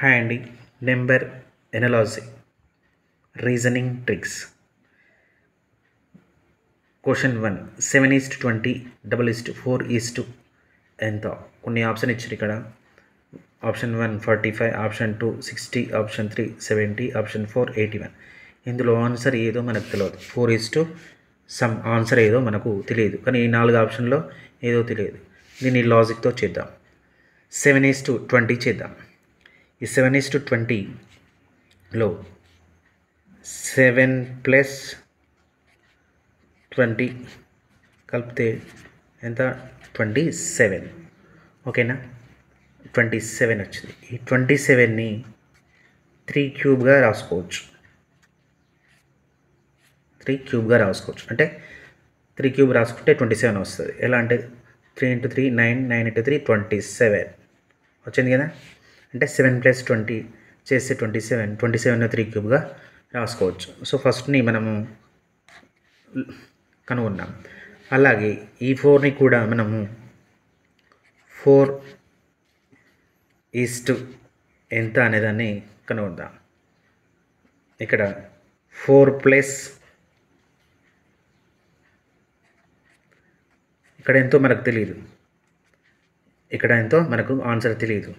Hi అండి. Number analogy reasoning tricks. Question 1 7:20 4 ఎంత? కొన్ని ఆప్షన్ ఇచ్చారు ఇక్కడ. Option 1 45, option 2 60, option 3 70, option 4 81. ఇందులో ఆన్సర్ ఏదో మనకు తెలియదు. 4 సమ్ ఆన్సర్ ఏదో మనకు తెలియదు, కానీ ఈ 4 ఆప్షన్లో ఏదో తెలియదు. దీన్ని లాజిక్తో చేద్దాం. 7:20 చేద్దాం. ఈ 7:20లో 7 + 20 కలిపితే ఎంత? 27. ఓకేనా? 27 వచ్చింది. ఈ 27ని 3 క్యూబ్గా రాసుకోవచ్చు. 3 క్యూబ్గా రాసుకోవచ్చు అంటే 3 క్యూబ్ రాసుకుంటే 27 వస్తుంది. ఎలా అంటే 3 × 3 9, 9 × 3 27 వచ్చింది కదా. అంటే 7 + 20 చేస్తే 27. 27ని 3 క్యూబ్గా రాసుకోవచ్చు. సో ఫస్ట్ని మనము కనుగొన్నాం. అలాగే ఈ 4ని కూడా మనము 4 ఎంత అనేదాన్ని కనుగొందాం. ఇక్కడ 4 ఇక్కడ ఎంతో మనకు తెలియదు, ఇక్కడ ఎంతో మనకు ఆన్సర్ తెలియదు.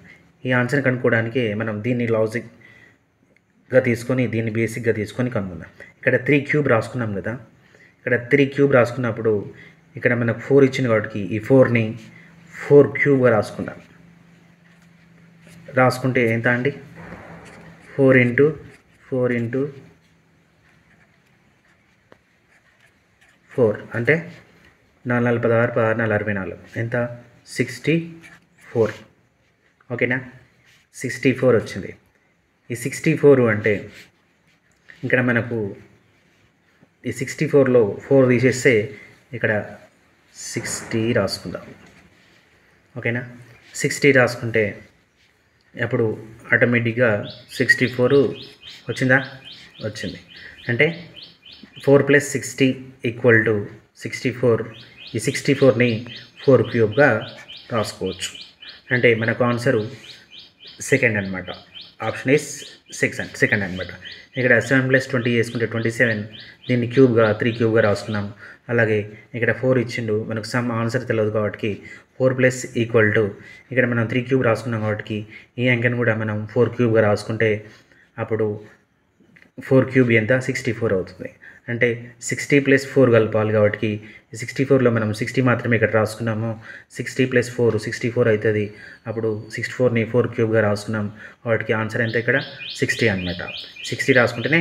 ఈ ఆన్సర్ని కనుక్కోవడానికి మనం దీన్ని లాజిక్గా తీసుకొని, దీన్ని బేసిక్గా తీసుకొని కనుక్కుందాం. ఇక్కడ 3 క్యూబ్ రాసుకున్నాం కదా. ఇక్కడ 3 క్యూబ్ రాసుకున్నప్పుడు ఇక్కడ మనకు 4 ఇచ్చింది కాబట్టి ఈ 4ని 4 క్యూబ్గా రాసుకుందాం. రాసుకుంటే ఎంత అండి? 4 × 4 అంటే 4 × 4 = 16, 16 × 64 ఎంత? 64. ఓకేనా? 64 వచ్చింది. ఈ 64 అంటే ఇక్కడ మనకు ఈ 64లో 4 తీసేస్తే ఇక్కడ 60 రాసుకుందాం. ఓకేనా? 60 రాసుకుంటే అప్పుడు ఆటోమేటిక్గా 64 వచ్చిందా? వచ్చింది. అంటే 4 + 60 = 64. ఈ 64ని 4 క్యూబ్గా రాసుకోవచ్చు. అంటే మనకు ఆన్సరు సెకండ్ అనమాట. ఆప్షన్ ఈస్ సెకండ్ అనమాట. ఇక్కడ 7 + 20 చేసుకుంటే 27. దీన్ని క్యూబ్గా 3 క్యూబ్గా రాసుకున్నాం. అలాగే ఇక్కడ 4 ఇచ్చిండు, మనకు సమ్ ఆన్సర్ తెలియదు కాబట్టి 4 + ఇక్కడ మనం 3 క్యూబ్ రాసుకున్నాం కాబట్టి ఈ అంకెను కూడా మనం 4 క్యూబ్గా రాసుకుంటే అప్పుడు 4 క్యూబ్ ఎంత? 64 అవుతుంది. అంటే 60 + 4 కలపాలి కాబట్టి ఈ 64లో మనం 60 మాత్రమే ఇక్కడ రాసుకున్నాము. 60 + 4 64 అవుతుంది. అప్పుడు 64ని 4 క్యూబ్గా రాసుకున్నాం వాటికి ఆన్సర్ ఎంత? ఇక్కడ 60 అనమాట. 60 రాసుకుంటేనే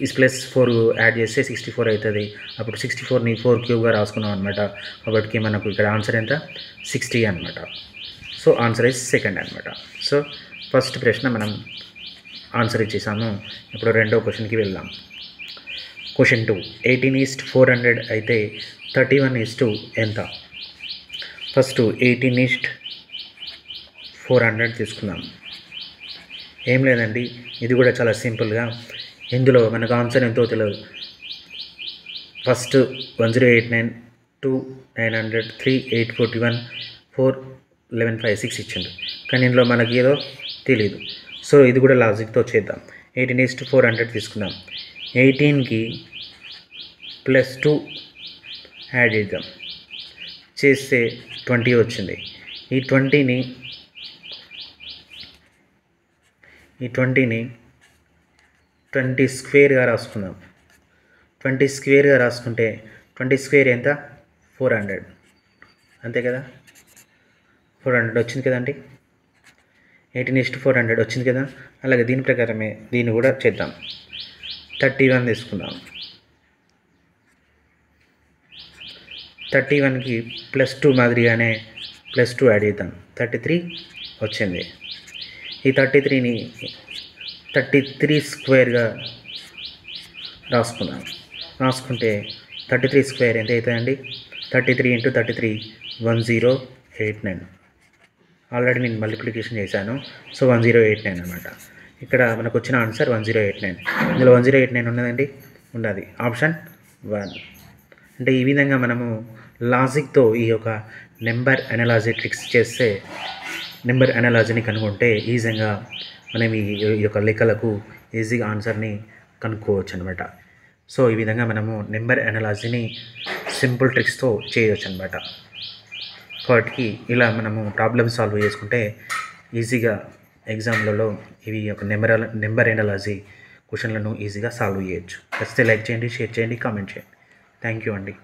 ఈ +4 యాడ్ చేస్తే 64 అవుతుంది. అప్పుడు 64ని 4 క్యూబ్గా రాసుకున్నాం అనమాట. కాబట్టి మనకు ఇక్కడ ఆన్సర్ ఎంత? 60 అనమాట. సో ఆన్సర్ ఈజ్ సెకండ్ అనమాట. సో ఫస్ట్ ప్రశ్న మనం ఆన్సర్ ఇచ్చేసాము. ఇప్పుడు రెండో క్వశ్చన్కి వెళ్దాం. క్వశ్చన్ 2 18:400 అయితే 31 ఎంత? ఫస్ట్ 18:400 తీసుకుందాం. ఏం లేదండి, ఇది కూడా చాలా సింపుల్గా. ఇందులో మనకు ఆన్సర్ ఎంతో తెలియదు. ఫస్ట్ 1089, 2 900, 3 841, 4 11 5 6 ఇచ్చిండు, కానీ ఇందులో మనకి ఏదో తెలియదు. సో ఇది కూడా లాజిక్తో చేద్దాం. 18:400 తీసుకుందాం. 18కి +2 యాడ్ చేద్దాం. చేస్తే 20 వచ్చింది. ఈ 20ని 20 స్క్వేర్గా రాసుకుందాం. 20 స్క్వేర్గా రాసుకుంటే 20 స్క్వేర్ ఎంత? 400. అంతే కదా. 400 వచ్చింది కదండి. 18:400 వచ్చింది కదా. అలాగే దీని ప్రకారమే దీన్ని కూడా చేద్దాం. 31 తీసుకుందాం. 31కి +2 మాదిరిగానే +2 యాడ్ చేద్దాం. 33 వచ్చింది. ఈ 33ని 33 స్క్వేర్గా రాసుకుందాం. రాసుకుంటే 33 స్క్వేర్ ఎంత అవుతుందండి? 33 × 33 1089. ఆల్రెడీ నేను మల్టిప్లికేషన్ చేశాను. సో 1089 అనమాట. ఇక్కడ మనకు వచ్చిన ఆన్సర్ 1089. ఇందులో 1089 ఉన్నదండి, ఉన్నది. ఆప్షన్ 1. అంటే ఈ విధంగా మనము లాజిక్తో ఈ యొక్క నెంబర్ అనాలజీ ట్రిక్స్ చేస్తే నెంబర్ అనాలజీని కనుగొంటే ఈజీగా మనం ఈ యొక్క లెక్కలకు ఈజీగా ఆన్సర్ని కనుక్కోవచ్చు అనమాట. సో ఈ విధంగా మనము నెంబర్ అనాలజీని సింపుల్ ట్రిక్స్తో చేయవచ్చు అనమాట. కాబట్టి ఇలా మనము ప్రాబ్లమ్ సాల్వ్ చేసుకుంటే ఈజీగా ఎగ్జామ్లలో ఇవి ఒక నెంబర్ అనాలజీ క్వశ్చన్లను ఈజీగా సాల్వ్ చేయొచ్చు. నచ్చితే లైక్ చేయండి, షేర్ చేయండి, కామెంట్ చేయండి. థ్యాంక్ యూ అండి.